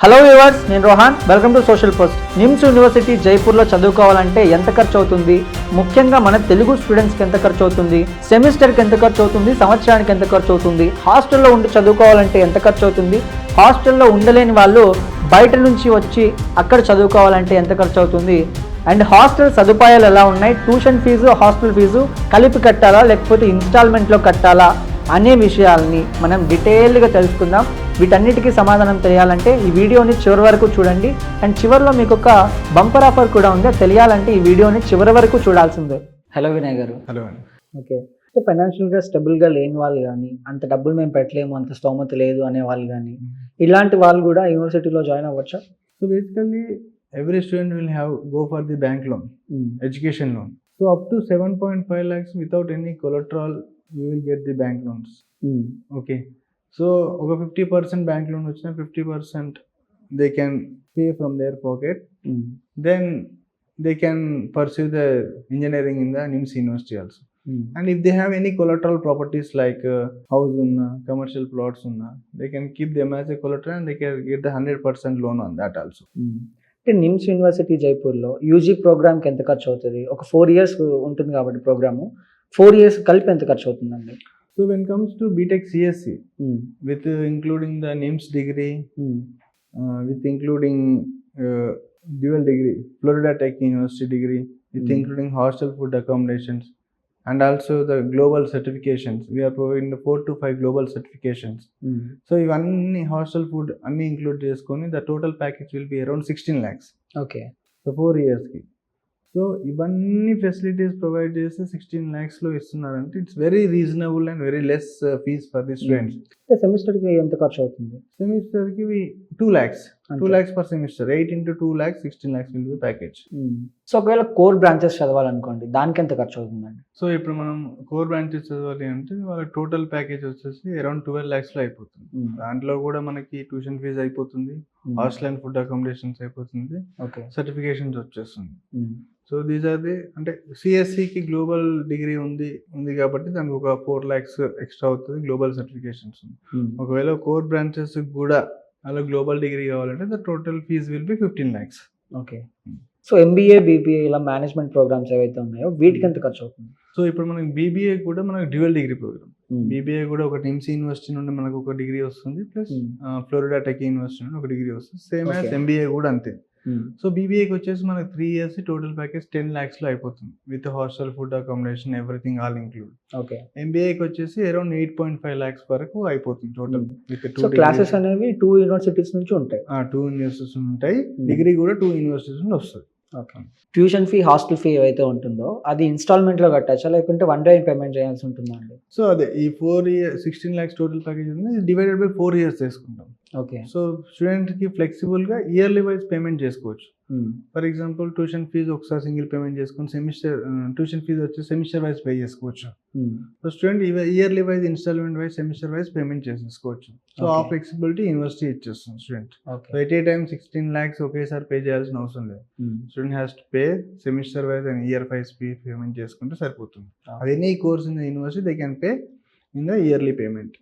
Hello viewers, నేను Rohan. Welcome to social post. NIMS university జైపూర్లో చదువుకోవాలంటే ఎంత ఖర్చు అవుతుంది, ముఖ్యంగా మన తెలుగు స్టూడెంట్స్కి ఎంత ఖర్చు అవుతుంది, సెమిస్టర్కి ఎంత ఖర్చు అవుతుంది, సంవత్సరానికి ఎంత ఖర్చు అవుతుంది, హాస్టల్లో ఉండి చదువుకోవాలంటే ఎంత ఖర్చు అవుతుంది, హాస్టల్లో ఉండలేని వాళ్ళు బయట నుంచి వచ్చి అక్కడ చదువుకోవాలంటే ఎంత ఖర్చు అవుతుంది, అండ్ హాస్టల్ సదుపాయాలు ఎలా ఉన్నాయి, ట్యూషన్ ఫీజు హాస్టల్ ఫీజు కలిపి కట్టాలా లేకపోతే ఇన్స్టాల్మెంట్లో కట్టాలా అనే విషయాల్ని మనం డీటెయిల్గా తెలుసుకుందాం. వీటన్నిటికీ సమాధానం తెలియాలంటే ఈ వీడియోని చివరి వరకు చూడండి. అండ్ చివరిలో మీకు ఒక బంపర్ ఆఫర్ కూడా ఉంది, తెలియాలంటే ఈ వీడియోని చివరి వరకు చూడాల్సిందే. హలో వినయ్ గారు. హలో అండి. ఓకే, ఫైనాన్షియల్గా స్టెబుల్గా లేని వాళ్ళు కానీ, అంత డబ్బులు మేము పెట్టలేము, అంత స్తోమత లేదు అనే వాళ్ళు కానీ, ఇలాంటి వాళ్ళు కూడా యూనివర్సిటీలో join అవ్వచ్చా? So basically every student will go for the bank loan, education loan. So up to 7.5 lakhs without any collateral you will get the bank loans. Okay. So ఒక 50% bank loan వచ్చిన 50% they can pay from their pocket. Then they can pursue the engineering in the NIMS University also. And if they have any collateral properties like house unna, commercial plots unna, they can keep them as a collateral and they can get the 100% loan on that also. అంటే NIMS university జైపూర్లో UG ప్రోగ్రామ్కి ఎంత ఖర్చు అవుతుంది? ఒక 4 years ఉంటుంది కాబట్టి programme 4 years కలిపి ఎంత ఖర్చు అవుతుందండి? So when it comes to BTech CSC, with including the NIMS degree, with including dual degree, Florida Tech University degree, with including hostel food accommodations, and also the global certifications. We are providing the 4 to 5 global certifications. So ivanni hostel food anni include cheskoni the total package will be around 16 lakhs. Okay. So 4 years ki. So ఇవన్నీ facilities provide చేస్తే 16 lakhs లో ఇస్తున్నారంటే it's very reasonable and very less fees for the students. సెమిస్టర్కి ఎంత ఖర్చు అవుతుంది? సెమిస్టర్కి 2 lakhs, 2 lakhs per semester. 8 into 2 lakhs, 16 lakhs will be the package. So ఒకవేళ కోర్ బ్రాంచెస్ చదవాలనుకోండి, దానికి ఎంత ఖర్చు అవుతుందండి? సో ఇప్పుడు మనం కోర్ బ్రాంచెస్ చదవాలి అంటే వాళ్ళ టోటల్ ప్యాకేజ్ వచ్చేసి అరౌండ్ 12 lakhs లో అయిపోతుంది. దాంట్లో కూడా మనకి ట్యూషన్ ఫీజు అయిపోతుంది, హాస్టల్ అండ్ ఫుడ్ అకామిడేషన్స్ అయిపోతుంది, సర్టిఫికేషన్స్ వచ్చేస్తుంది. సో దీస్ ఆర్ ది అంటే సిఎస్సికి గ్లోబల్ డిగ్రీ ఉంది కాబట్టి దానికి ఒక 4 lakhs ఎక్స్ట్రా అవుతుంది. గ్లోబల్ సర్టిఫికేషన్స్ ఒకవేళ కోర్ బ్రాంచెస్ కూడా అలా గ్లోబల్ డిగ్రీ కావాలంటే the total fees will be 15 lakhs. Okay. So MBA BBA ఇలా మేనేజ్మెంట్ ప్రోగ్రామ్స్ ఏవైతే ఉన్నాయో వీటికి ఎంత ఖర్చు అవుతుంది? సో ఇప్పుడు మనకి బీబీఏ కూడా మనకు డ్యూయల్ డిగ్రీ ప్రోగ్రామ్. బీబీఏ కూడా ఒక నిమ్స్ యూనివర్సిటీ నుండి మనకు ఒక డిగ్రీ వస్తుంది, ప్లస్ ఫ్లోరిడా టెక్ యూనివర్సిటీ నుండి ఒక డిగ్రీ వస్తుంది. సేమ్ యాజ్ ఎంబీఏ కూడా అంతే. సో బీబీఏకి వచ్చేసి మనకి 3 years టోటల్ ప్యాకేజ్ 10 lakhs లో అయిపోతుంది with hostel food accommodation everything all include. Okay. ఎంబీఏకి వచ్చేసి అరౌండ్ 8.5 lakhs వరకు అయిపోతుంది టోటల్ విత్ 2 క్లాసెస్ అనేవి 2 యూనివర్సిటీస్ నుంచి ఉంటాయి. 2 యూనివర్సిటీస్ ఉంటాయి, డిగ్రీ కూడా 2 యూనివర్సిటీస్ నుండి వస్తుంది. Okay. Tuition fee hostel fee ఏవైతే ఉంటుందో అది ఇన్స్టాల్మెంట్లో కట్టచ్చా లేకుంటే వన్ టైం పేమెంట్ చేయాల్సి ఉంటుందా అండి? సో అదే ఈ 16 lakhs టోటల్ ప్యాకేజ్ ఉంది, డివైడెడ్ బై 4 years చేసుకుంటాం. ఓకే. సో స్టూడెంట్కి ఫ్లెక్సిబుల్గా ఇయర్లీ వైజ్ పేమెంట్ చేసుకోవచ్చు. ఫర్ ఎగ్జాంపుల్ ట్యూషన్ ఫీజు ఒకసారి సింగిల్ పేమెంట్ చేసుకుని ట్యూషన్ ఫీజు వచ్చి సెమిస్టర్ వైజ్ పే చేసుకోవచ్చు. So student yearly wise, installment wise, semester wise payment చేసేసుకోవచ్చు. సో ఆ ఫ్లెక్సిబిలిటీ యూనివర్సిటీ ఇచ్చేస్తుంది student. So at a time 16 lakhs ఒకేసారి pay చేయాల్సిన అవసరం లేదు. Student has to pay semester wise and year wise payment చేసుకుంటే సరిపోతుంది. అది any course in the university they can pay in the yearly payment.